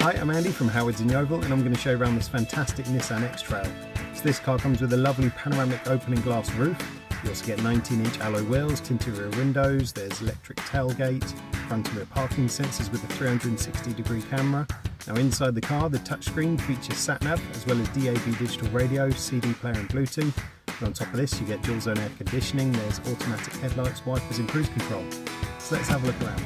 Hi, I'm Andy from Howard's in Yeovil, and I'm going to show you around this fantastic Nissan X-Trail. So this car comes with a lovely panoramic opening glass roof. You also get 19-inch alloy wheels, tinted rear windows, there's electric tailgate, front and rear parking sensors with a 360-degree camera. Now inside the car, the touchscreen features sat-nav as well as DAB digital radio, CD player and Bluetooth. And on top of this you get dual zone air conditioning, there's automatic headlights, wipers and cruise control. So let's have a look around.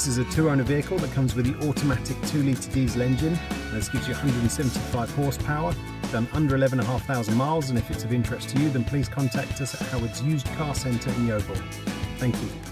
This is a two-owner vehicle that comes with the automatic 2-litre diesel engine. This gives you 175 horsepower, done under 11,500 miles, and if it's of interest to you then please contact us at Howard's Used Car Centre in Yeovil. Thank you.